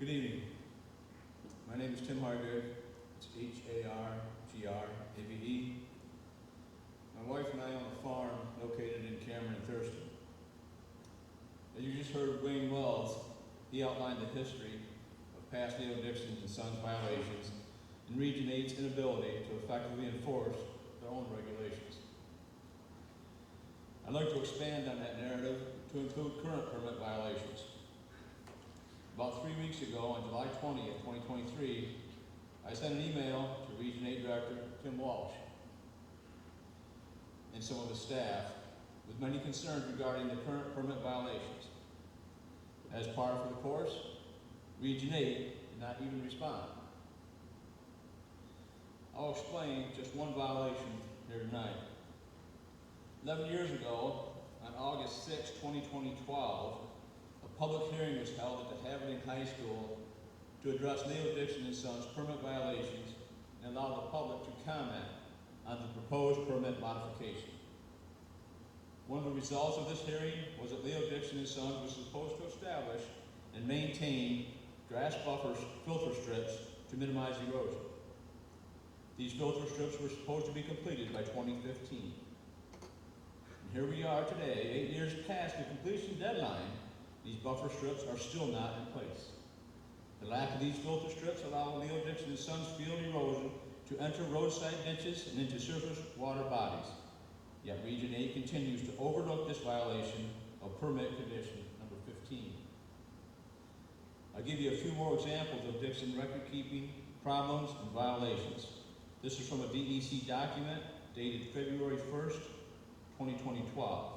Good evening. My name is Tim Hargrave. It's Hargrave. My wife and I own a farm located in Cameron and Thurston. As you just heard Wayne Wells, he outlined the history of past Leo Dixon and Sons violations and Region 8's inability to effectively enforce their own regulations. I'd like to expand on that narrative to include current permit violations. About 3 weeks ago, on July 20th, 2023, I sent an email to Region 8 Director Tim Walsh and some of his staff with many concerns regarding the current permit violations. As par for the course, Region 8 did not even respond. I'll explain just one violation here tonight. 11 years ago, on August 6, 2012, a public hearing was held at the Havertine High School to address Leo Dixon and Sons permit violations and allow the public to comment on the proposed permit modification. One of the results of this hearing was that Leo Dixon and Sons was supposed to establish and maintain grass buffers, filter strips to minimize erosion. These filter strips were supposed to be completed by 2015. And here we are today, 8 years past the completion deadline. These buffer strips are still not in place. The lack of these filter strips allow Leo Dixon and Sons field erosion to enter roadside ditches and into surface water bodies. Yet Region 8 continues to overlook this violation of permit condition number 15. I'll give you a few more examples of Dixon record keeping problems and violations. This is from a DEC document dated February 1st, 2012.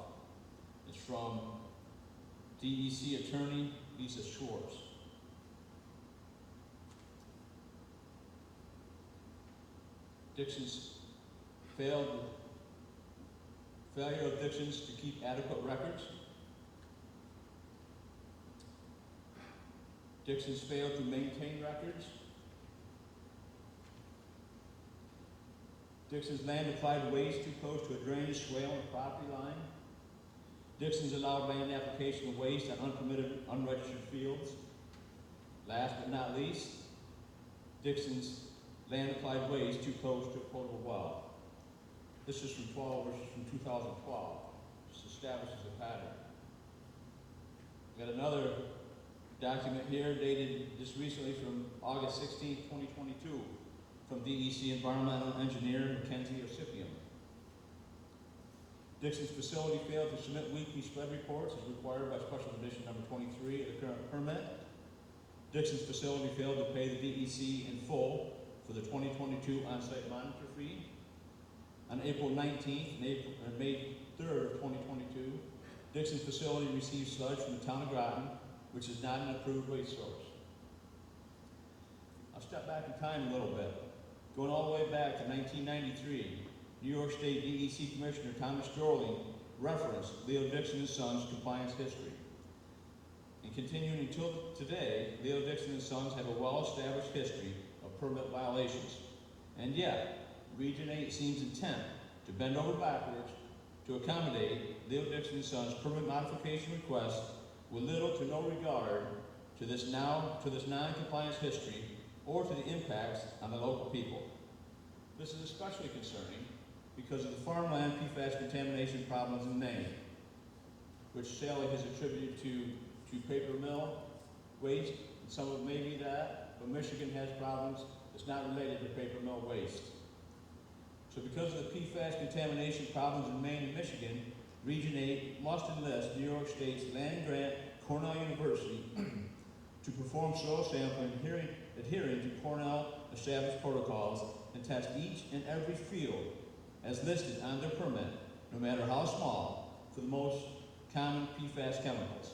It's from DEC attorney Lisa Schwartz. Failure of Dixon's to keep adequate records. Dixon's failed to maintain records. Dixon's land applied waste too close to a drainage swale on the property line. Dixon's allowed land application of waste on unpermitted, unregistered fields. Last but not least, Dixon's land applied waste too close to a potable well. This is from 2012. This establishes a pattern. We got another document here dated just recently from August 16, 2022, from DEC Environmental Engineer Mackenzie Osipium. Dixon's facility failed to submit weekly spread reports as required by Special Condition number 23 of the current permit. Dixon's facility failed to pay the DEC in full for the 2022 on-site monitor fee. On April 19th and May 3rd of 2022, Dixon's facility received sludge from the town of Groton, which is not an approved waste source. I'll step back in time a little bit. Going all the way back to 1993, New York State DEC Commissioner Thomas Jorling referenced Leo Dixon and Sons compliance history. And continuing until today, Leo Dixon and Sons have a well-established history of permit violations. And yet, Region 8 seems intent to bend over backwards to accommodate Leo Dixon and Sons permit modification request with little to no regard to this non-compliance history or to the impacts on the local people. This is especially concerning because of the farmland PFAS contamination problems in Maine, which Sally has attributed to paper mill waste, and some of it may be that, but Michigan has problems that's not related to paper mill waste. So because of the PFAS contamination problems in Maine and Michigan, Region 8 must enlist New York State's land-grant Cornell University to perform soil sampling adhering to Cornell established protocols and test each and every field as listed on their permit, no matter how small, for the most common PFAS chemicals.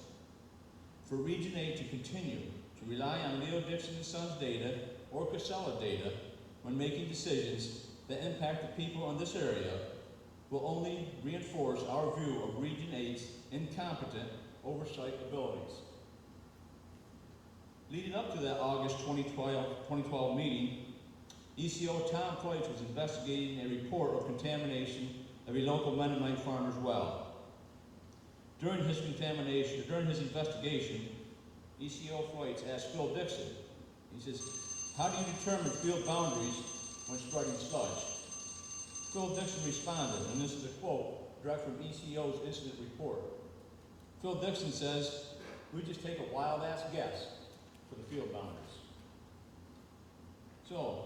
For Region 8 to continue to rely on Leo Dixon and Sons data or Casella data when making decisions that impact the people in this area will only reinforce our view of Region 8's incompetent oversight abilities. Leading up to that August 2012 meeting, ECO Tom Pleitch was investigating a report of contamination of a local Mennonite farmer's well. During his investigation, ECO Flights asked Phil Dixon, he says, how do you determine field boundaries when spreading sludge? Phil Dixon responded, and this is a quote direct from ECO's incident report. Phil Dixon says, we just take a wild-ass guess for the field boundaries. So,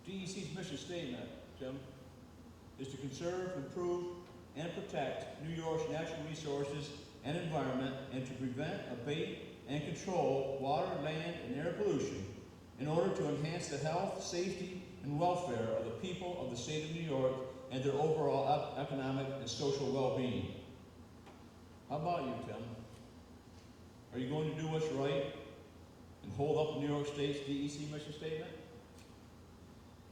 DEC's mission statement, Tim, is to conserve, improve, and protect New York's natural resources and environment, and to prevent, abate, and control water, land, and air pollution in order to enhance the health, safety, and welfare of the people of the state of New York and their overall economic and social well-being. How about you, Tim? Are you going to do what's right and hold up New York State's DEC mission statement?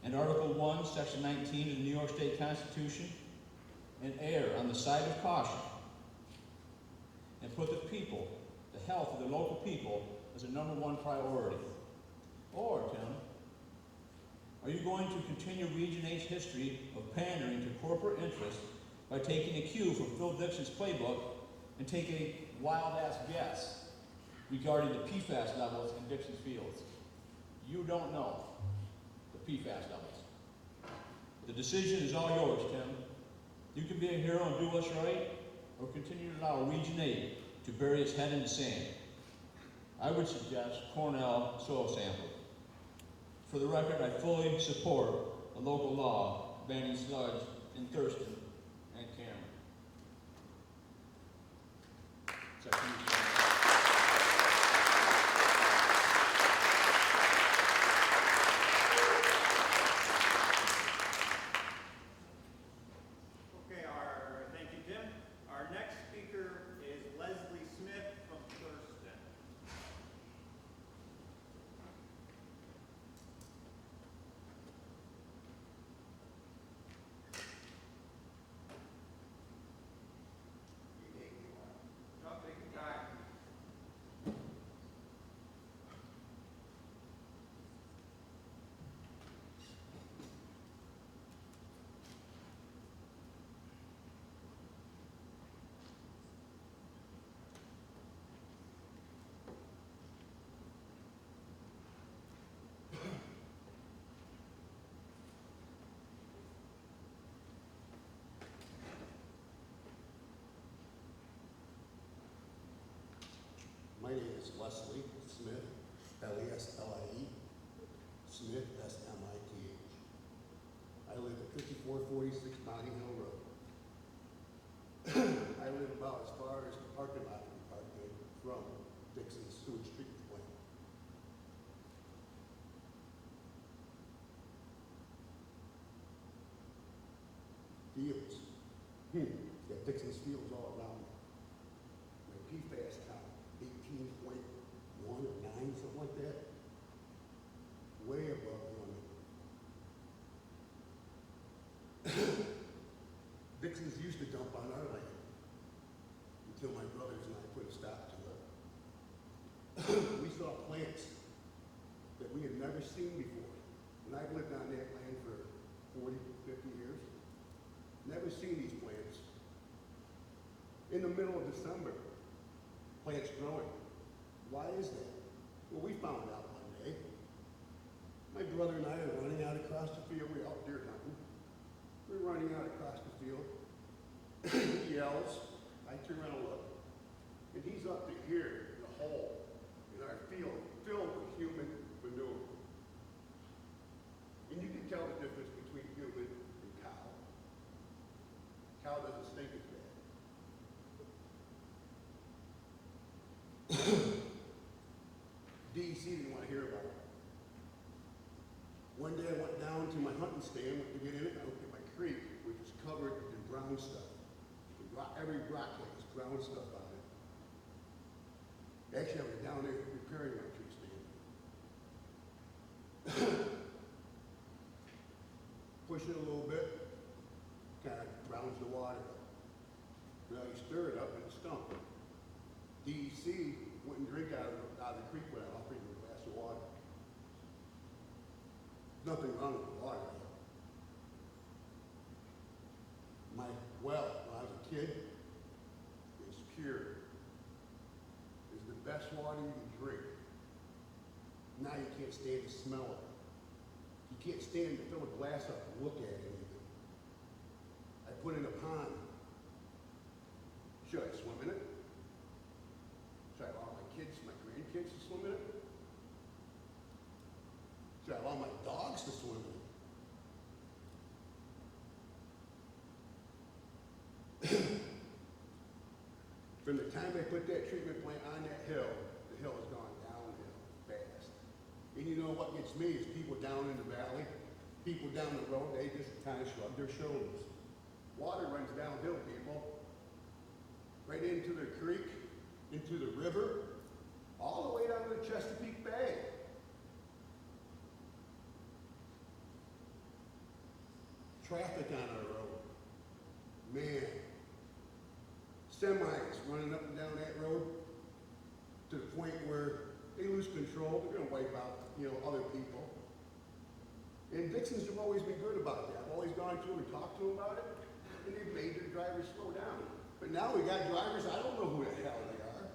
And Article 1, Section 19 of the New York State Constitution, and err on the side of caution and put the people, the health of the local people, as a #1 priority? Or, Tim, are you going to continue Region 8's history of pandering to corporate interests by taking a cue from Phil Dixon's playbook and take a wild-ass guess regarding the PFAS levels in Dixon's fields? You don't know the PFAS levels. The decision is all yours, Tim. You can be a hero and do what's right, or continue to allow Region 8 to bury its head in the sand. I would suggest Cornell soil sampling. For the record, I fully support a local law banning sludge in Thurston and Cameron. Thank you, Tim. Our next speaker is Leslie Smith from Thurston. Don't take your time. My name is Leslie Smith, L-E-S-L-I-E, Smith, S-M-I-T-H. I live at 5446 Notting Hill Road. I live about as far as the parking lot we park in from Dixon's sewage treatment plant. Fields. Got Dixon's fields all around me. My PFAS count, 18.1 or 9, something like that. Way above the limit. Dixon's used to dump on our land until my brothers and I put a stop to it. We saw plants that we had never seen before. And I've lived on that land for 40, 50 years. Never seen these plants. In the middle of December, plants growing. Why is that? Well, we found out one day. My brother and I are running out across the field. We're out deer hunting. We're running out across the field. He yells. I turn around and look. And he's up to here, in a hole in our field, filled with human manure. And you can tell the difference between human and cow. Cow doesn't stink as bad. DEC didn't want to hear about it. One day I went down to my hunting stand, went to get in it, and I looked at my creek, which was covered in brown stuff. Every rock had this brown stuff on it. Actually, I was down there repairing my tree stand. Push it a little bit, kind of browns the water up. Now you stir it up and it stunk. DEC wouldn't drink out of the creek when I offered him a glass of water. Nothing wrong with the water. My well, when I was a kid, is pure. Is the best best water you can drink. Now you can't stand to smell it. You can't stand to fill a glass up and look at it even. I put in a pond. Should I swim in it? Should I allow my kids, my grandkids to swim in it? Should I allow my dogs to swim in it? From the time I put that treatment plant on that hill, the hill has gone downhill fast. And you know what gets me is people down in the valley, people down the road, they just kind of shrug their shoulders. Water runs downhill, people. Right into the creek, into the river, all the way down to the Chesapeake Bay. Traffic on our road. Man. Semis running up and down that road to the point where they lose control. They're going to wipe out, other people. And Dixons have always been good about that. I've always gone to and talked to them about it, and they've made their drivers slow down. But now we got drivers, I don't know who the hell they are.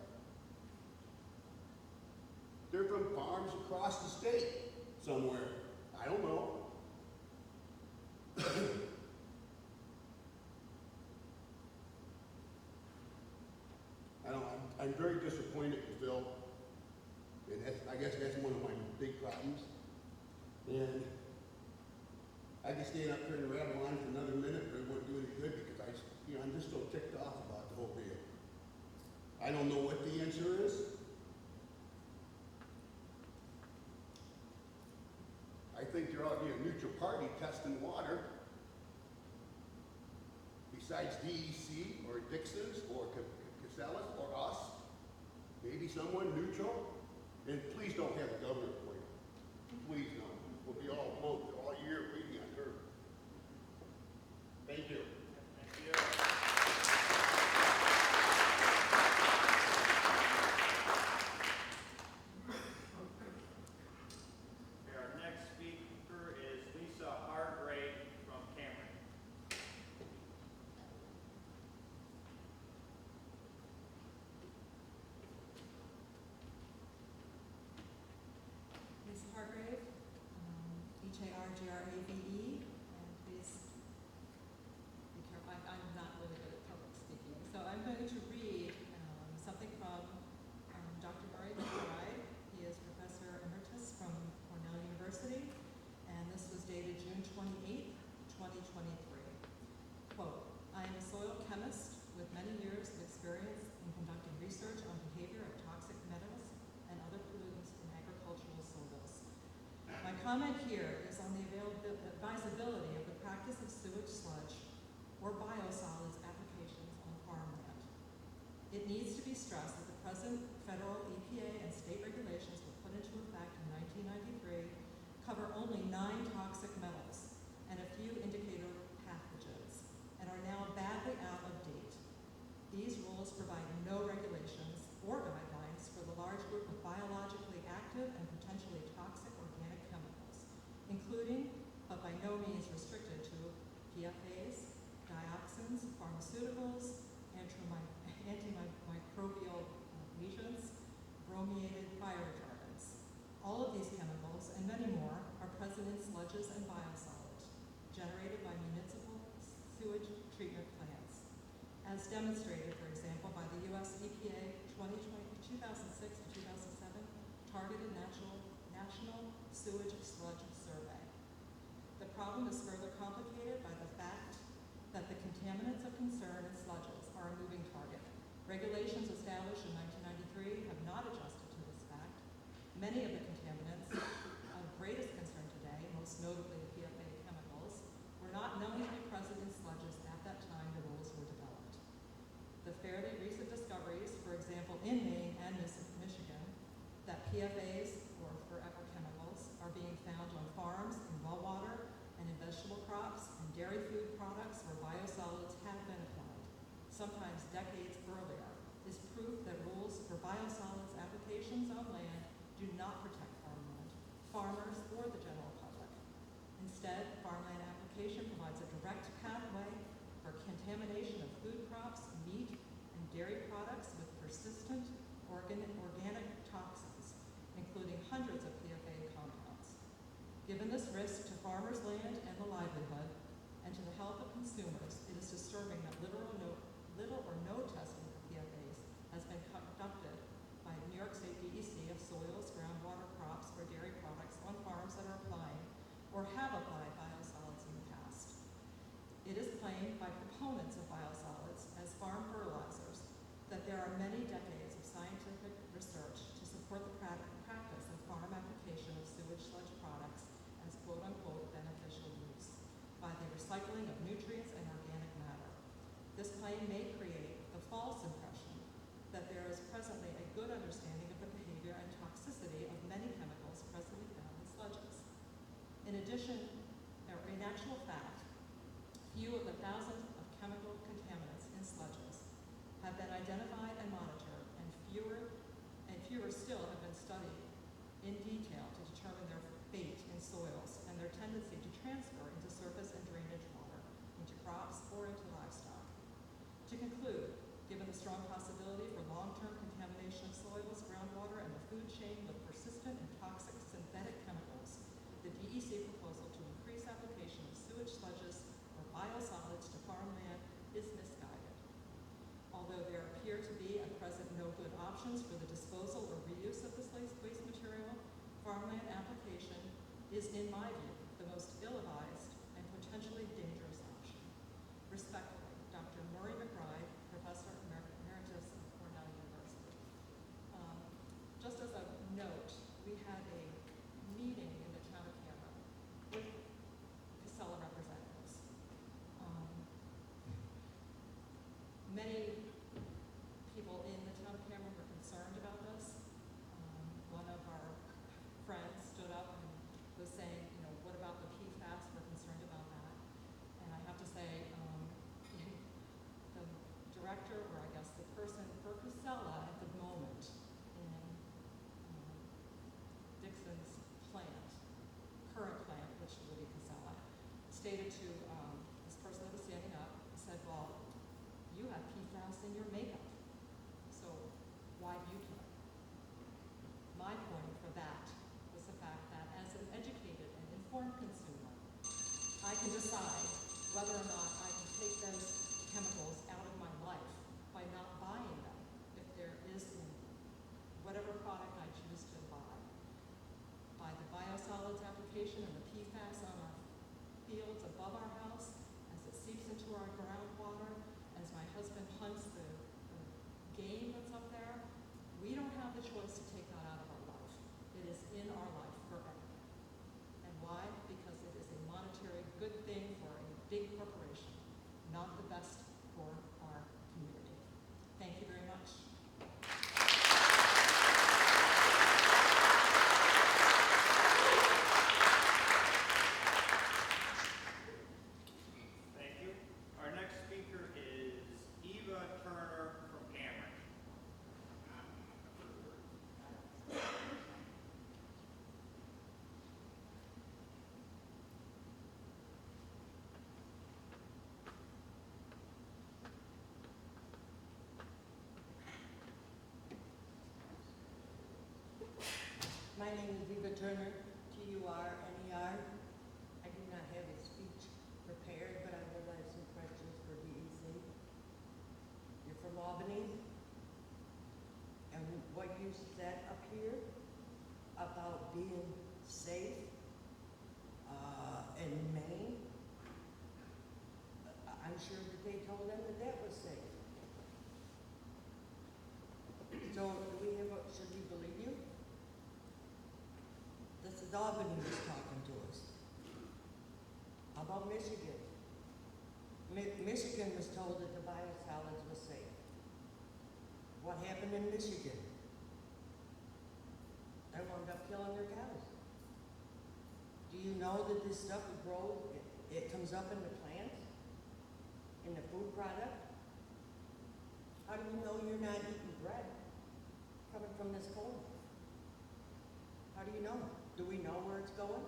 They're from farms across the state somewhere. I don't know. I'm very disappointed in Phil, and I guess that's one of my big problems. And I could stand up here and rattle on for another minute, but it wouldn't do any good because I'm just so ticked off about the whole deal. I don't know what the answer is. I think there ought to be a neutral party testing water besides DEC or Dixon's or Casellas or us. Maybe someone neutral. And please don't have the governor for you. Please don't. We'll be all alone all year waiting on her. Thank you. Thank you. Okay, our next speaker is Lisa Hargrave from Cameron. Lisa Hargrave, Hargrave, and please be careful. I'm not really good at public speaking. So I'm going to read something from Dr. Ari McBride. He is Professor Emeritus from Cornell University, and this was dated June 28th, 2023. Quote, I am a soil chemist with many years of experience in conducting research on behavior of toxic metals and other pollutants in agricultural soils. My comment here is on the advisability of the practice of sewage sludge or biosolids applications on farmland. It needs to be stressed that the present federal EPA and state regulations were put into effect in 1993 cover only 9 toxic metals and a few indicator pathogens and are now badly out of date. These rules provide no regulations or guidelines for the large group of biologically active and potentially toxic organic chemicals, including, but by no means restricted to, PFAs, dioxins, pharmaceuticals, antimicrobial agents, brominated fire retardants. All of these chemicals, and many more, are present in sludges and biosolids generated by municipal sewage treatment plants, as demonstrated, for example, by the U.S. EPA 2006 to 2007 Targeted National Sewage Sludge Survey. The problem is further complicated by the fact that the contaminants of concern in sludges are a moving target. Regulations established in 1993 have not adjusted to this fact. Many of the contaminants of greatest concern today, most notably the PFA chemicals, were not known to be present in sludges at that time the rules were developed. The fairly recent discoveries, for example in Maine and Michigan, that PFAs, or forever chemicals, are being found on farms, in well water, and in vegetable crops and dairy food products where biosolids have been applied, sometimes decades earlier, is proof that rules for biosolids applications on land do not protect farmland, farmers, or the general public. Instead, farmland application provides a direct pathway for contamination of food crops, meat, and dairy products with persistent organic risk to farmers' land and the livelihood, and to the health of consumers, it is disturbing that little or no testing of PFAS has been conducted by New York State DEC of soils, groundwater, crops, or dairy products on farms that are applying or have applied biosolids in the past. It is claimed by proponents of biosolids as farm fertilizers that there are many decades of scientific research to support the practice of farm application of sewage sludge products as quote-unquote beneficial use by the recycling of nutrients and organic matter. This claim may create the false impression that there is presently a good understanding of the behavior and toxicity of many chemicals presently found in sludges. In addition, or in actual fact, few of the thousands of chemical contaminants in sludges have been identified and monitored, and fewer still have been studied in detail to determine their fate in soils and their tendency to transfer into surface and drainage water, into crops, or into livestock. To conclude, given the strong possibility for long-term contamination of soils, groundwater, and the food chain with persistent and toxic synthetic chemicals, the DEC proposal to increase application of sewage sludges or biosolids to farmland is misguided. Although there appear to be at present no good options for the disposal or reuse of this waste material, farmland application is, in my view, the most ill-advised and potentially dangerous option. Respectfully, Dr. Murray McBride, Professor Emeritus of Cornell University. Just as a note, we had a meeting in the town of Cameron with Casella representatives. Many people in the town of Cameron were concerned about this. One of our friends stood up and was saying, you know, what about the PFAS? We're concerned about that. And I have to say, the director, or I guess the person for Casella at the moment in Dixon's plant, current plant, which will be Casella, stated to this person that was standing up, said, well, you have PFAS in your makeup, so why Butyl? My point for that was the fact that as an educated and informed consumer, I can decide whether or not I can take those chemicals out of my life by not buying them if there is in whatever product I choose to buy. By the biosolids application and the PFAS on our fields above our house, as it seeps into our groundwater, as my husband hunts the game that's up there, we don't have the choice to take that out of our life. It is in our life forever. And why? Because it is a monetary good thing for a big corporation, not the best for our community. Thank you very much. Thank you. Our next speaker is Eva Turner from Cameron. My name is Eva Turner, T-U-R-N-E-R. I do not have a speech prepared, but I will have some questions for DEC. You're from Albany, and what you said up here about being safe in Maine, I'm sure that they told them that that was safe. So should we believe you? This is Albany who's talking to us. How about Michigan? Michigan was told that the biosolids was safe. What happened in Michigan? They wound up killing their cows. Do you know that this stuff grows, it comes up in the plants, in the food product? How do you know you're not eating bread coming from this corn? How do you know? Do we know where it's going?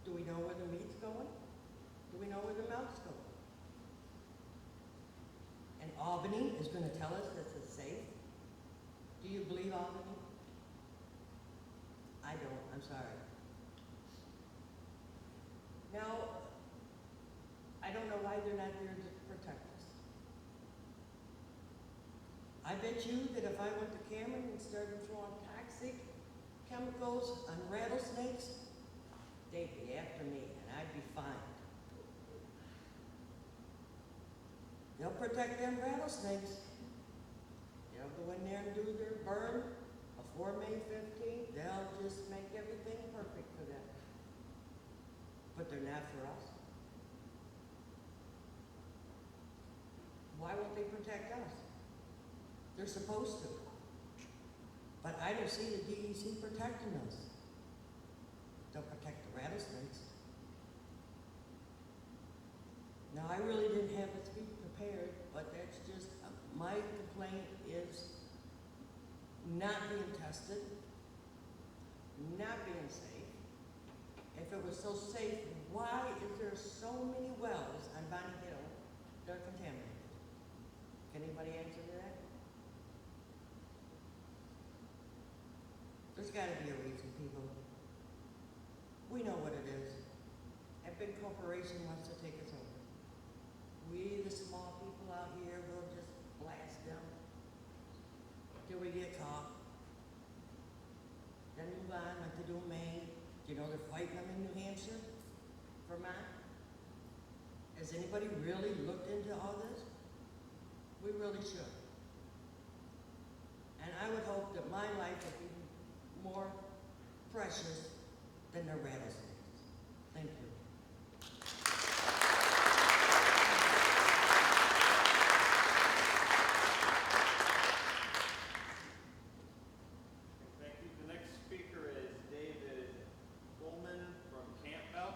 Do we know where the meat's going? Do we know where the milk's going? And Albany is going to tell us this is safe? Do you believe Albany? I don't, I'm sorry. they're not there to protect us. I bet you that if I went to Cameron and started throwing toxic chemicals on rattlesnakes, they'd be after me and I'd be fined. They'll protect them rattlesnakes. They'll go in there and do their burn before May 15th. They'll just make everything perfect for them. But they're not for us. Why won't they protect us? They're supposed to. But I don't see the DEC protecting us. They'll protect the rattlesnakes. Now, I really didn't have a speech prepared, but that's just, my complaint is not being tested, not being safe. If it was so safe, why is there so many wells on Bonnie Hill that are contaminated? Can anybody answer to that? There's gotta be a reason, people. We know what it is. A big corporation wants to take us over. We, the small people out here, will just blast them till we get caught. Then move on like they do in Maine. Do you know they're fighting them in New Hampshire? Vermont? Has anybody really looked into all this? We really should. And I would hope that my life would be more precious than the rattlesnakes. Thank you. Thank you. The next speaker is David Coleman from Campbell.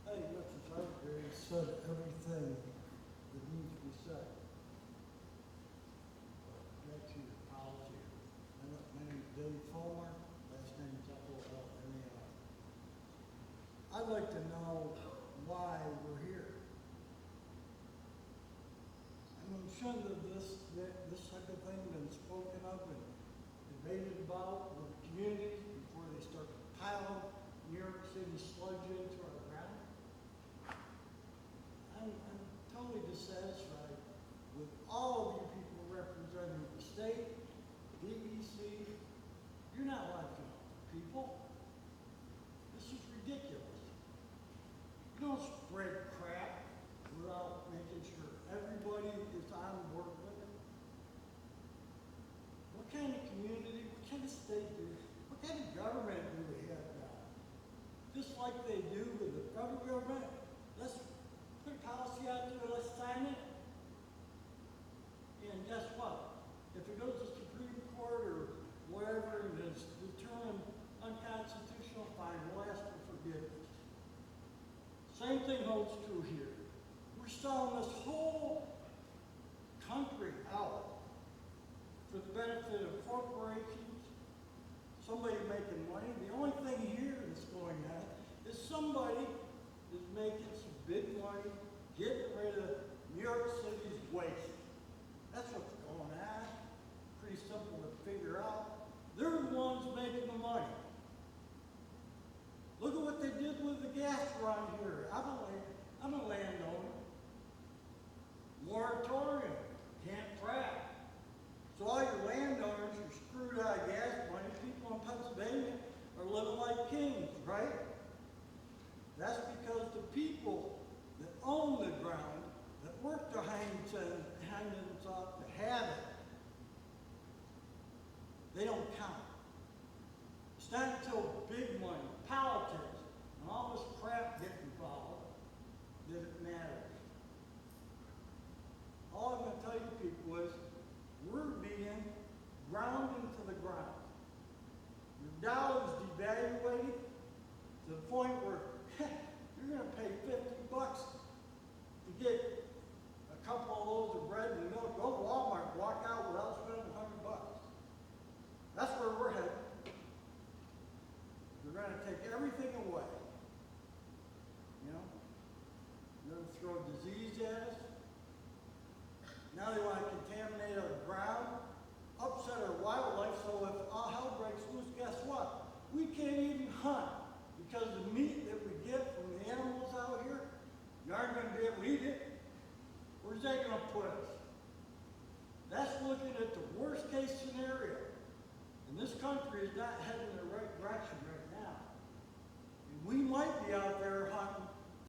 Hey, Mr. Secretary said everything that needs to be said. Back to your policy. My name is Dave Fulmer, last name is F-O-L-M-E-R. I'd like to know why we're here. I mean, shouldn't have this type of thing been spoken of and debated about with the communities before they start to pile New York City sludge into our ground? I'm totally dissatisfied with all of you people representing the state, DEC. You're not watching out for people. This is ridiculous. You don't spread crap without making sure everybody is on board with it. What kind of community, what kind of state what kind of government do we have now? Just like they do with the federal government, let's put a policy out there, let's sign it. And guess what? If it goes to Supreme Court or wherever and it's determined unconstitutional, fine, we'll ask for forgiveness. Same thing holds true here. We're selling this whole country out for the benefit of corporations, somebody making money. The only thing here that's going on is somebody is making some big money, getting rid of New York City's waste. That's what's going on. Pretty simple to figure out. They're the ones making the money. Look at what they did with the gas around here. I'm a landowner. Moratorium. Can't frack. So all your landowners are screwed out of gas money. People in Pennsylvania are living like kings, right? That's because the people that own the ground, that work their hands off to have it, they don't count. It's not until big money, politics, and all this crap get involved that it matters. All I'm going to tell you people is we're being ground into the ground. Your dollar's devaluated to the point where you're going to pay $50 to get a couple of loaves of bread and milk We're gonna take everything away. You know? They're gonna throw disease at us. Now they wanna contaminate our ground, upset our wildlife, so if all hell breaks loose, guess what? We can't even hunt, because the meat that we get from the animals out here, you aren't gonna be able to eat it. Where's that gonna put us? That's looking at the worst case scenario. And this country is not heading in the right direction right now. And we might be out there hunting